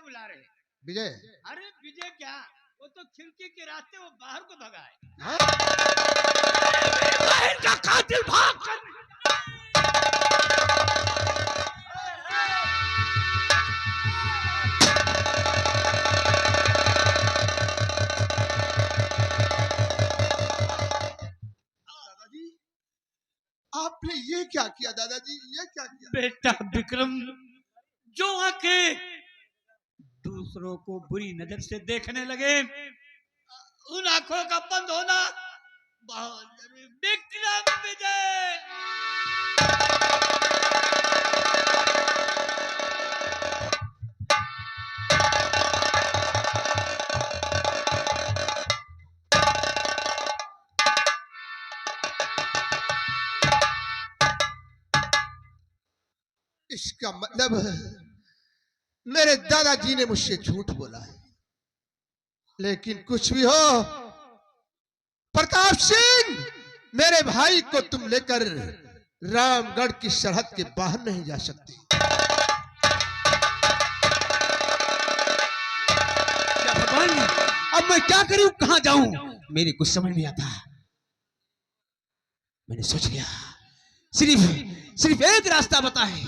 बुला रहे। विजय? अरे विजय क्या, वो तो खिड़की के रास्ते वो बाहर को भगा है। बहन का कातिल भाग कर। आपने ये क्या किया दादाजी, ये क्या किया? बेटा विक्रम, जो आंखें दूसरों को बुरी नजर से देखने लगे, उन आंखों का बंद होना बहुत जरूरी। विक्रम विजय। इसका मतलब मेरे दादाजी ने मुझसे झूठ बोला है। लेकिन कुछ भी हो, प्रताप सिंह, मेरे भाई को तुम लेकर रामगढ़ की सरहद के बाहर नहीं जा सकते। भगवान, अब मैं क्या करूं, कहां जाऊं, मेरे कुछ समझ नहीं आता। मैंने सोच लिया, सिर्फ एक रास्ता बता है,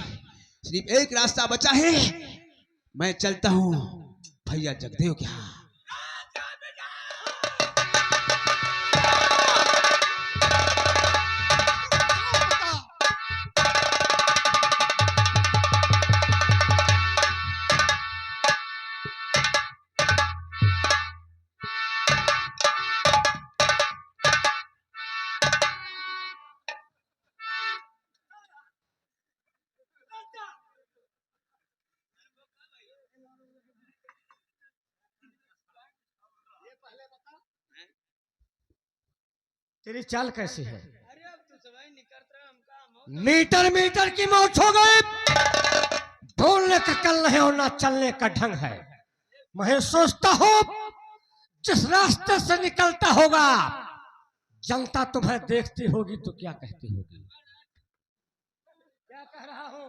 सिर्फ एक रास्ता बचा है। मैं चलता हूं भैया जगदेव के यहाँ। तेरी चाल कैसी है? अरे अब तो सवाई निकल रहा, हमका मीटर मीटर की मौत हो गई। बोलने का कल नहीं और ना चलने का ढंग है। मैं सोचता हूँ जिस रास्ते से निकलता होगा, जनता तुम्हें देखती होगी तो क्या कहती होगी? क्या कह रहा हूँ?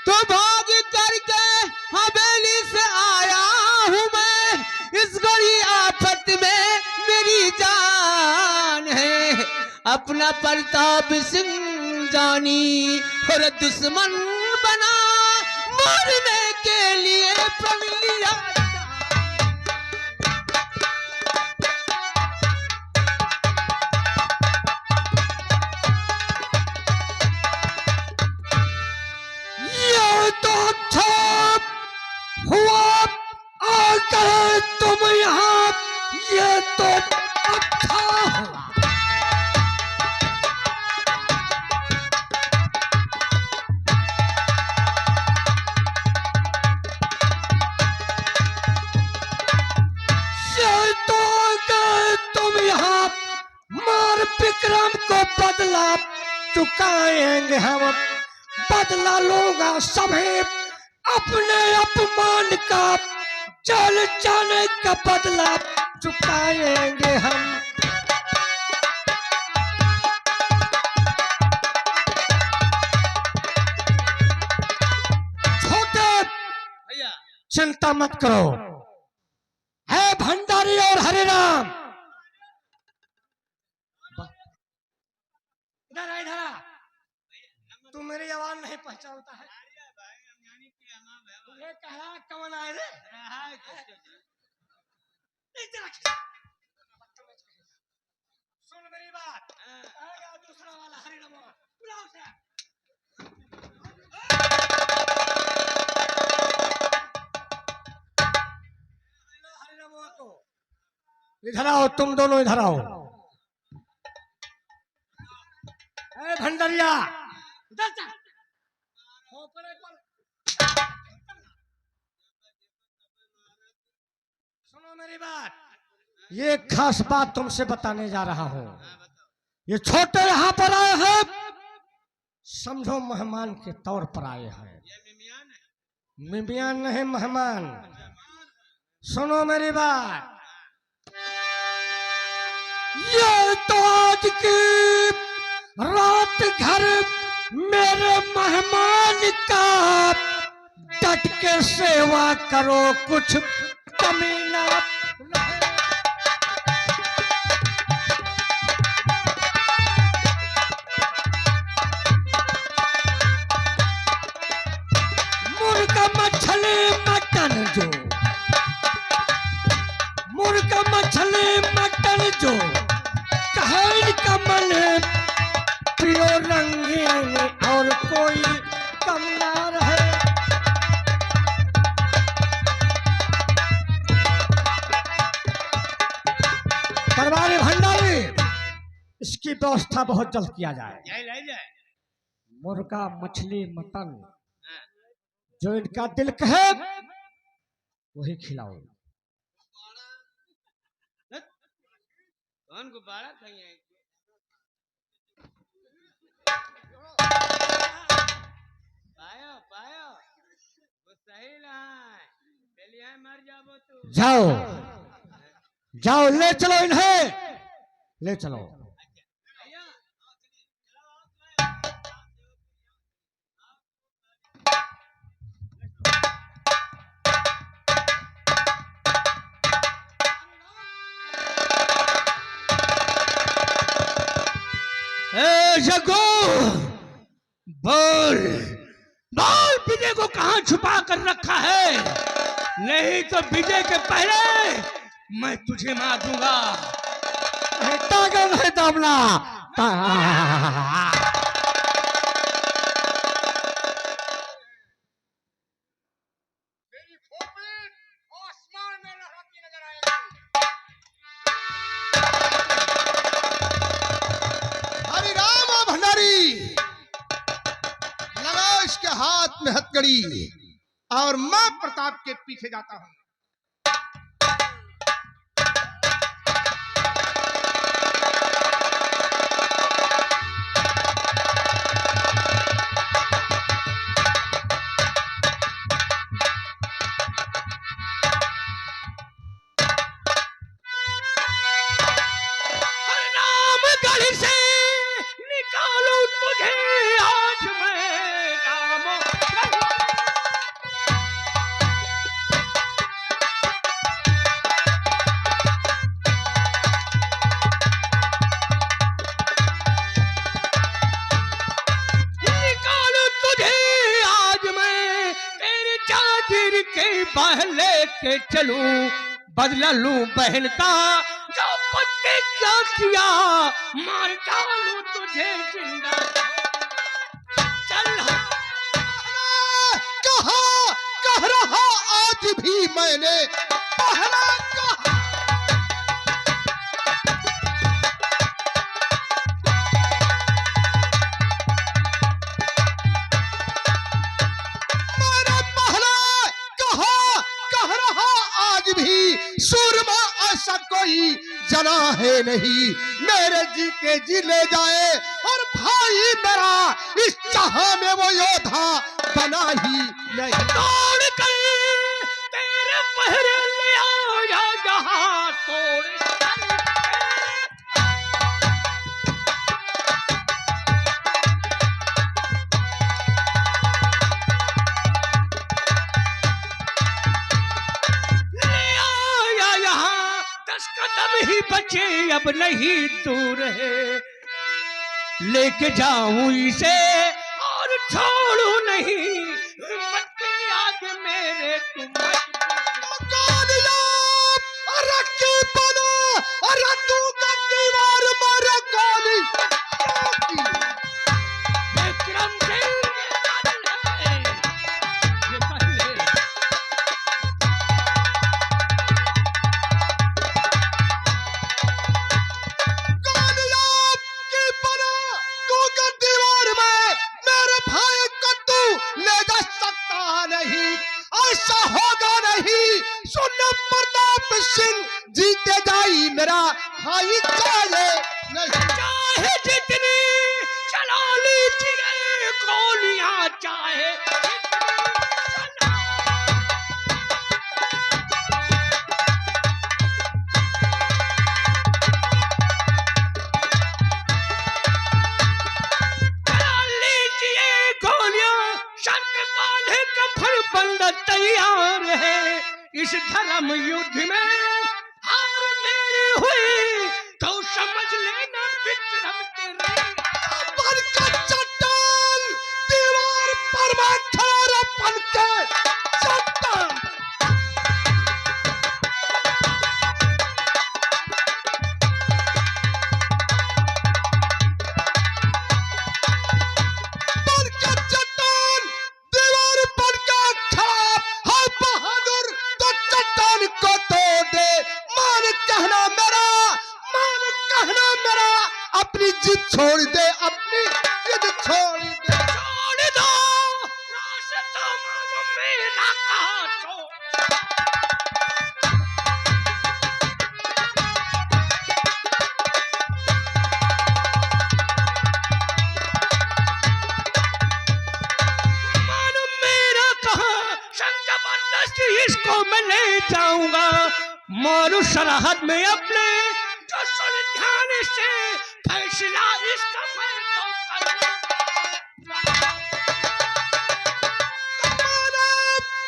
तो भाग करके हवेली से आया हूँ मैं, इस बड़ी आफत में मेरी जान है। अपना प्रताप सिंह जानी और दुश्मन बना, मरने के लिए प्रण लिया। ये तो अच्छा हुआ आकर तुम यहाँ, ये तो अच्छा हुआ। ये तो आकर तुम यहाँ, मार विक्रम को बदला चुकाएंगे हम। बदला लूंगा सभी अपने अपमान का, चल जाने का बदला चुकाएंगे हम। छोटे भैया चिंता मत करो, है भंडारी और हरिराम। इधर आ, इधर आ। तू मेरी आवाज नहीं पहचानता है? तुझे कह रहा कौन आए रे? सुन मेरी बात, आएगा दूसरा वाला हरिराम, बुलाओ उसे। हरिराम को इधर आओ, तुम दोनों इधर आओ। ए भंडरिया, इधर जा। सुनो मेरी बात, ये खास बात तुमसे बताने जा रहा हूँ। ये छोटे यहाँ पर आए हैं, समझो मेहमान के तौर पर आए हैं। मिमियान नहीं, मेहमान। सुनो मेरी बात, ये तो आज की रात घर मेरे मेहमान का, डट के सेवा करो, कुछ कमी ना रहे। मुर्गा मछली मटन जो, मुर्गा मछली मटन जो, कहे का मन प्रियो रंगीन, और कोई कम ना रहे। दरबारी भंडारी, इसकी व्यवस्था बहुत जल्द किया जाए। जाए मुर्गा मछली मटन जो इनका दिल कहे वही खिलाओ। कौन गुब्बारा खाइए? पायो पायो वो सही रहा, चलिए मर जाबो तू। जाओ जाओ, ले चलो इन्हें, ले चलो। भैया जगो, बोल बोल, विजय को कहां छुपा कर रखा है? नहीं तो विजय के पहले मैं तुझे मार दूंगा। ताकत है दामला। मेरी खोपड़ी आसमान में लहराती नजर आएगी। हरि राम भंडारी, लगाओ इसके हाथ में हथकड़ी, और मैं प्रताप के पीछे जाता हूं। रामगढ़ से निकालू तुझे आज मैं, रामगढ़। निकालू तुझे आज मैं, तेरी चादर के पहले के चलूं, बदला लूं बहन का जो पत्ते क्या किया, मार डालूं तुझे जिंदा। चल कहा कह रहा आज भी मैंने, पहरा कहा। मेरा पहरा कहा कह रहा आज भी, सूरमा ऐसा कोई जना है नहीं, मेरे जी के जी ले जाए, और भाई मेरा इस चाह में वो योद्धा बना ही नहीं। तोड़ कर तेरे पहरे ले आया जहां, तोड़ कर ले आया यहाँ, 10 कदम ही बचे अब नहीं दूर है, लेके जाऊं इसे और छोड़ू नहीं, मत के आगे मेरे तुम। अरे की बना, अरे तू का दीवार मारे गोली। विक्रम सिंह ये पहले गोलियां की बना, तू का दीवार में मेरे भाई को तू ले जा सकता नहीं, ऐसा होगा नहीं। सुन प्रताप सिंह, जीते जाई मेरा भाई चाहे नहीं। चाहे जितनी चला लीजिए गोलियां, चाहे जितनी चला। परम युद्ध में हार मेरी हुई तो समझ लेना विक्रम तेरी। पर का चट्टान दीवार पर मैं खड़ा बन के चट्टान। पर का चट्टान दीवार पर का खड़ा है बहादुर तो चट्टान को तोड़ दे। मान कहना मेरा, मान कहना मेरा, अपनी जिद छोड़ दे, अपनी जिद छोड़ दे। छोड़ दो रास्ता मानो मेरा कहा छोड़। मानो मेरा कहा संग जबरदस्ती इसको मैं ले जाऊंगा। मारू सरहद में अपने जो सुन ध्यान से फैसला इसका मैं तो करूंगा। मैंने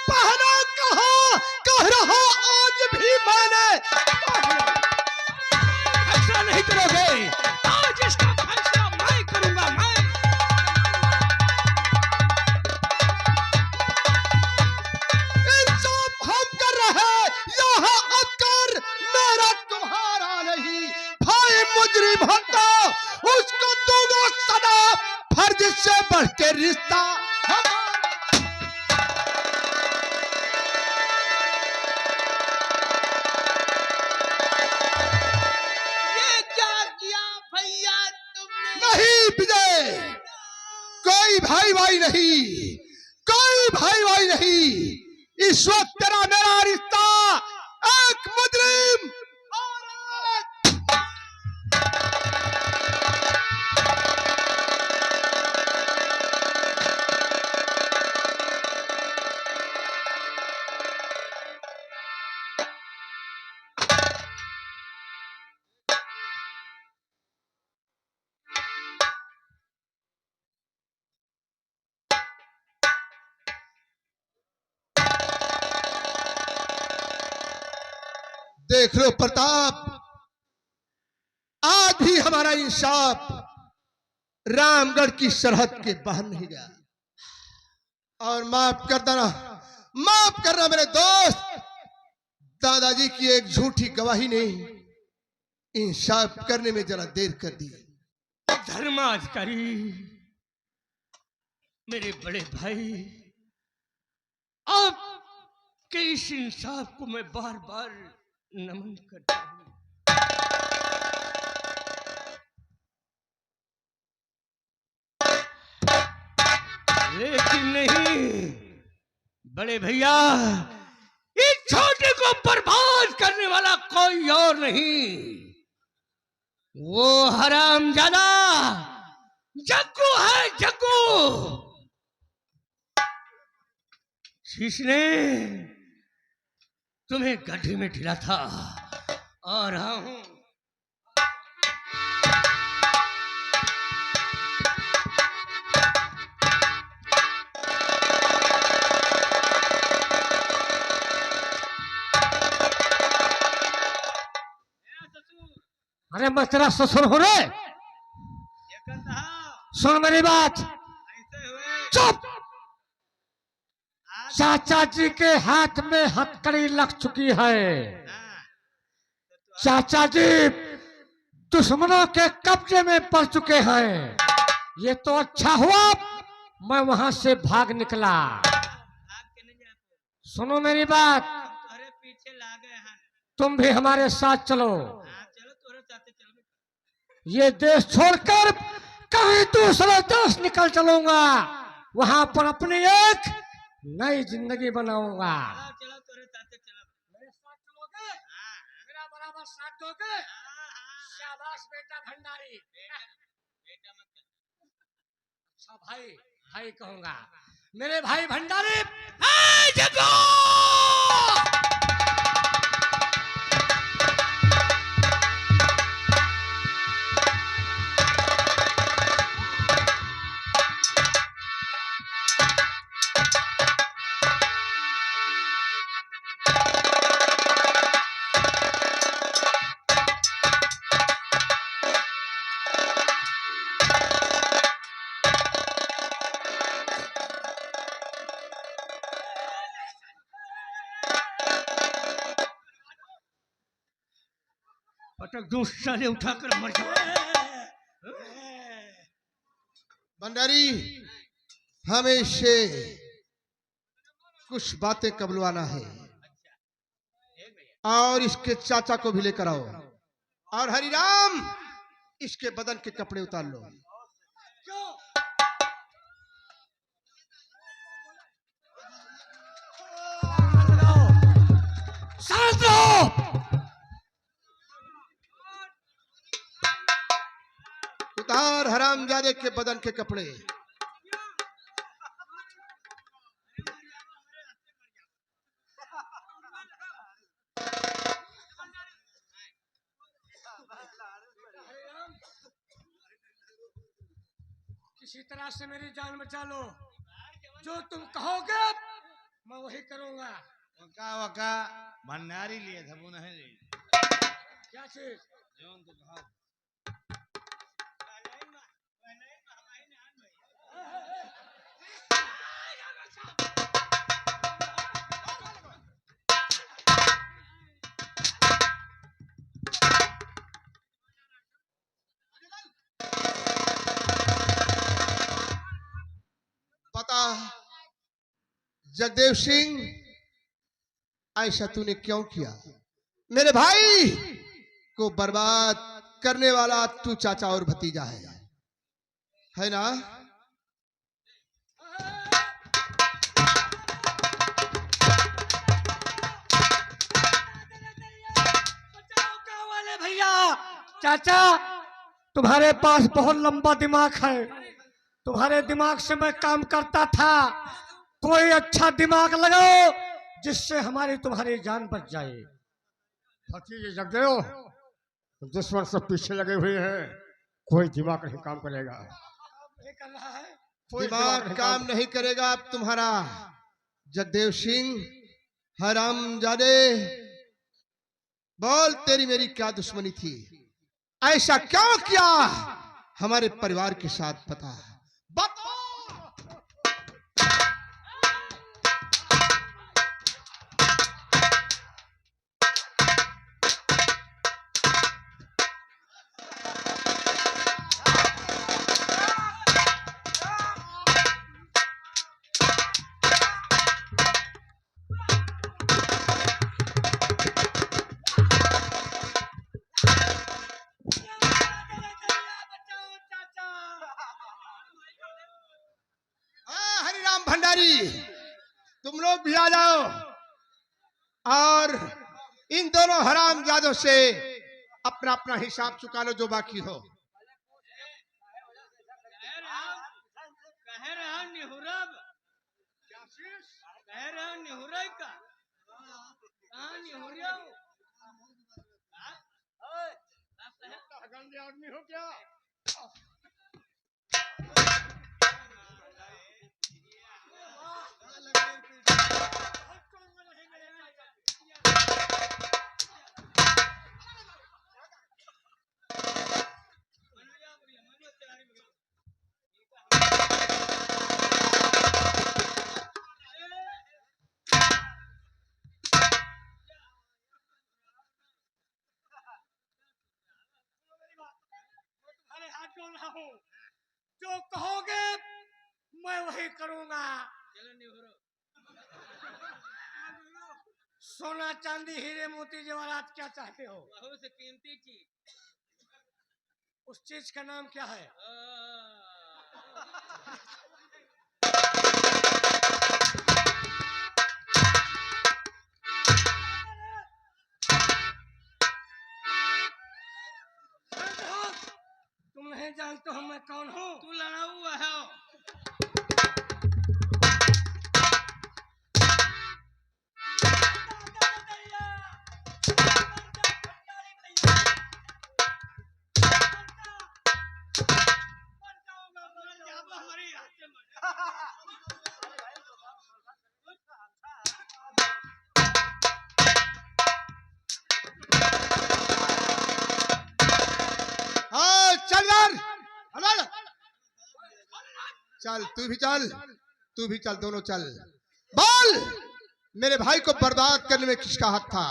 पहला कहा, कह रहा आज भी मैंने फैसला नहीं करोगे, आज इसका फैसला मैं करूंगा। मैं इंसाफ हम कर रहे यहाँ अकर मेरा तुम्हारा नहीं। भाई मुजरिम होता उसको दूंगा सदा, फर्ज से बढ़ के रिश्ता हमारा। ये क्या किया भैया तुमने? नहीं विजय, कोई भाई भाई नहीं, कोई भाई भाई नहीं। इस वक्त तेरा मेरा रिश्ता एक मुजरिम और एक देख लो प्रताप, आज भी हमारा इंसाफ रामगढ़ की सरहद के बाहर नहीं गया। और माफ कर देना, माफ करना मेरे दोस्त, दादाजी की एक झूठी गवाही ने इंसाफ करने में जरा देर कर दी। धर्माधिकारी मेरे बड़े भाई, आपके इस इंसाफ को मैं बार बार नमन करता हूं। लेकिन नहीं बड़े भैया, इस छोटे को बर्बाद करने वाला कोई और नहीं, वो हरामजादा जग्गू है, जग्गू। जिसने तुम्हें गड्ढे में ढिला था। आ रहा हूं। अरे मैं तेरा ससुर हूं रे, ये कहता सुन मेरी बात। ऐसे हुए चुप। आज। चाचा जी के हाथ में हथकड़ी लग चुकी है। हाँ, चाचा जी दुश्मनों के कब्जे में पड़ चुके हैं। ये तो अच्छा हुआ मैं वहां से भाग निकला। भाग के नहीं जाते। सुनो मेरी बात, हम तुम्हारे पीछे लागे हैं। तुम भी हमारे साथ चलो। हाँ चलो, तुम्हारे साथ चलो। ये देश छोड़कर कहीं दूसरे देश निकल चलूंगा, वहां पर अपनी एक नई जिंदगी बनाऊंगा। चलो चलो, तुम्हारे साथ चलो। मेरे साथ चलोगे? हाँ मेरा बराबर साथ दोगे? हाँ हाँ। शाबाश बेटा भंडारी। बेटा मत कर। अच्छा भाई, भाई कहूंगा। मेरे भाई भंडारी, जग्गू पटक दूं साले उठाकर मर जाओ। भंडारी, हमें इससे कुछ बातें कबलवाना है और इसके चाचा को भी लेकर आओ। और हरिराम, इसके बदन के कपड़े उतार लो। शांत रहो। उतार हरामजादे के बदन के कपड़े। किसी तरह से मेरी जान बचा लो। जो तुम कहोगे मैं वही करूंगा। वका वका भंडारी लिए था वो नहीं ले। क्या चीज? जोन तो कहा पता जगदेव सिंह, ऐसा तूने क्यों किया? मेरे भाई को बर्बाद करने वाला तू चाचा और भतीजा है ना? वाले भैया, चाचा तुम्हारे पास बहुत लंबा दिमाग है। तुम्हारे दिमाग से मैं काम करता था। कोई अच्छा दिमाग लगाओ जिससे हमारी तुम्हारी जान बच जाए। भतीजे जगदेव, दुश्मन सब पीछे लगे हुए हैं, कोई दिमाग नहीं काम करेगा। कर रहा है दिमाग काम नहीं करेगा अब तुम्हारा। जगदेव सिंह हरामजादे, बोल तेरी मेरी क्या दुश्मनी थी? ऐसा क्यों किया हमारे परिवार के साथ? बता। हरिराम भंडारी, तुम लोग भी आ जाओ और इन दोनों हरामजादों से अपना अपना हिसाब चुका लो जो बाकी हो। आदमी हो क्या? जो कहोगे मैं वही करूंगा। सोना चांदी हीरे मोती जवाहरात क्या चाहते हो? बहुत से कीमती चीज। उस चीज का नाम क्या है? तुम नहीं जानते हो मैं कौन हूँ? तू लड़ा हुआ है। चल यार, चल तू भी चल, दोनों चल। बोल, मेरे भाई को बर्बाद करने में किसका हाथ था?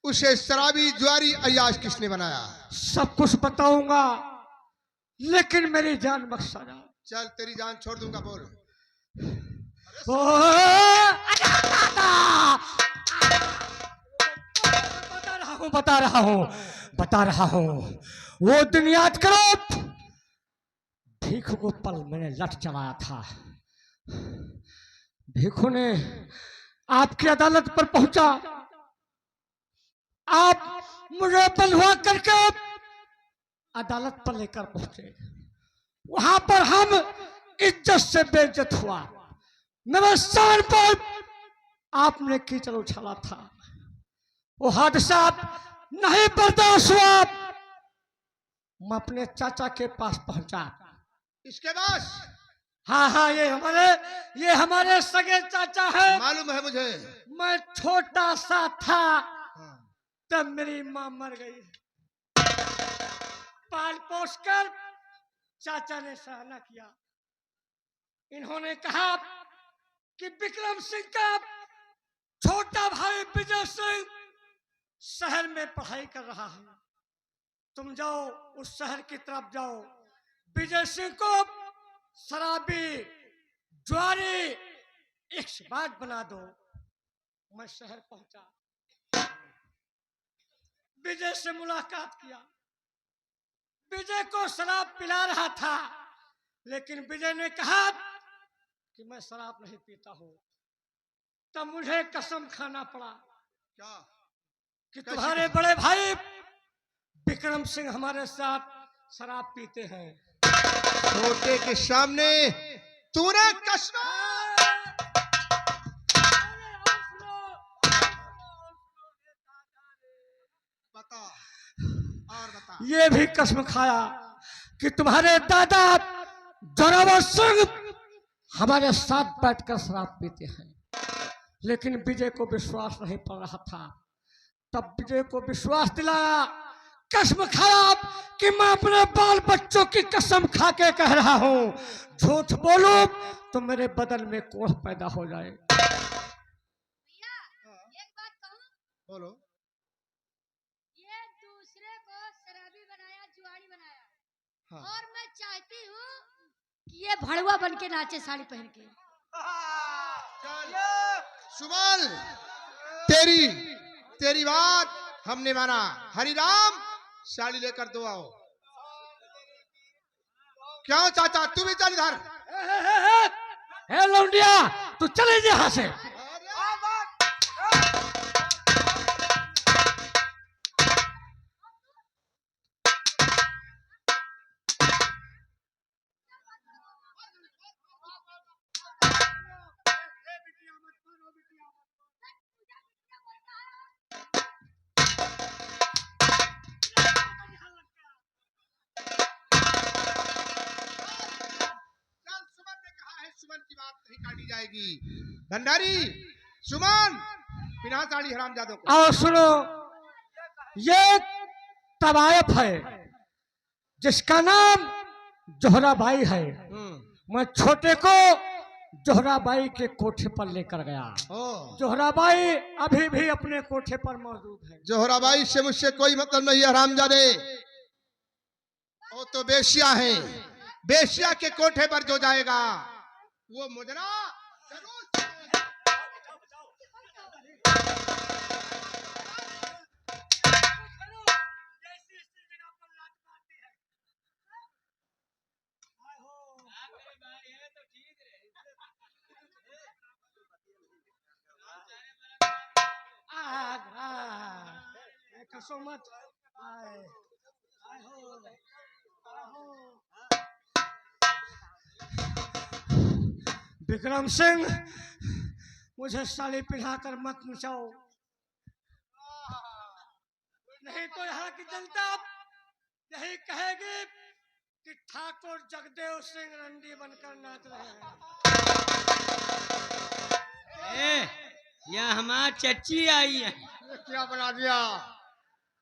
उसे शराबी जुआरी अय्याश किसने बनाया? सब कुछ बताऊंगा, लेकिन मेरी जान बख्शा जा। चल तेरी जान छोड़ दूंगा, बोल। ओ, अरे दादा! बता रहा हूँ। वो दिन याद करो, भीखू को पल मैंने लट चलाया था। भीखू ने आपकी अदालत पर पहुंचा, आप मुझे बंधुआ करके अदालत पर लेकर पहुंचे। वहां पर हम इज्जत से बेइज्जत हुआ। मेरे सर पर आपने कीचड़ उछाला था। वो हादसा नहीं बर्दाश्त हुआ। मैं अपने चाचा के पास पहुंचा। इसके बाद? हाँ, ये हमारे सगे चाचा है। मालूम है मुझे। मैं छोटा सा था तब मेरी माँ मर गई। पाल पोस कर चाचा ने सराहना किया। इन्होंने कहा कि विक्रम सिंह का छोटा भाई विजय सिंह शहर में पढ़ाई कर रहा है, तुम जाओ उस शहर की तरफ जाओ, विजय सिंह को शराबी जुआरी एक्सपर्ट बना दो। मैं शहर पहुंचा, विजय से मुलाकात किया। विजय को शराब पिला रहा था, लेकिन विजय ने कहा कि मैं शराब नहीं पीता हूं। तब मुझे कसम खाना पड़ा क्या? कि तुम्हारे बड़े भाई विक्रम सिंह हमारे साथ शराब पीते हैं। छोटे के सामने तूने कसम? बता और बता। ये भी कसम खाया कि तुम्हारे दादा जोरावर सिंह हमारे साथ बैठकर शराब पीते हैं। लेकिन विजय को विश्वास नहीं पड़ रहा था। तब विजय को विश्वास दिलाया, कसम खाया कि मैं अपने बाल बच्चों की कसम खा के कह रहा हूं, झूठ बोलूं तो मेरे बदन में कोढ़ पैदा हो जाए। भैया एक बात कहूं? बोलो। ये दूसरे को शराबी बनाया, जुआरी बनाया। हाँ। और मैं चाहती हूँ कि ये भड़वा बन के नाचे साड़ी पहन के। सुमन, तेरी बात हमने माना। हरिराम, साड़ी लेकर दो आओ। क्यों चाचा, तू भी चल इधर। हे लौंडिया, तू चले जा यहाँ से। सुमन की बात नहीं काटी जाएगी। भंडारी, सुमन, बिना साड़ी हरामजादों को। और सुनो, ये तवायफ है जिसका नाम जोहराबाई है। मैं छोटे को जोहराबाई के कोठे पर लेकर गया। जोहराबाई अभी भी अपने कोठे पर मौजूद है। जोहराबाई से मुझसे कोई मतलब नहीं है हरामजादे। वो तो बेश्या है। बेश्या के कोठे पर जो जाएगा वो मुजरा जरूर। कसो मत। विक्रम सिंह, मुझे साड़ी पिलाकर मत नचाओ, नहीं तो यहाँ की जनता यही कहेगी कि ठाकुर जगदेव सिंह रंडी बनकर नाच रहे हैं। यह हमारी चच्ची आई है। ये क्या बना दिया?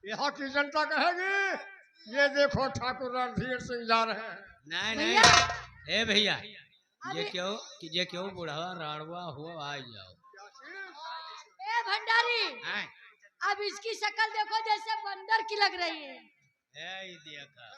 यहाँ की जनता कहेगी ये देखो ठाकुर रणधीर सिंह जा रहे हैं। नहीं, ए भैया, ये क्यों बुढ़ा राड़वा हुआ आ जाओ। ए भंडारी, अब इसकी शक्ल देखो जैसे बंदर की लग रही है। है ही देखा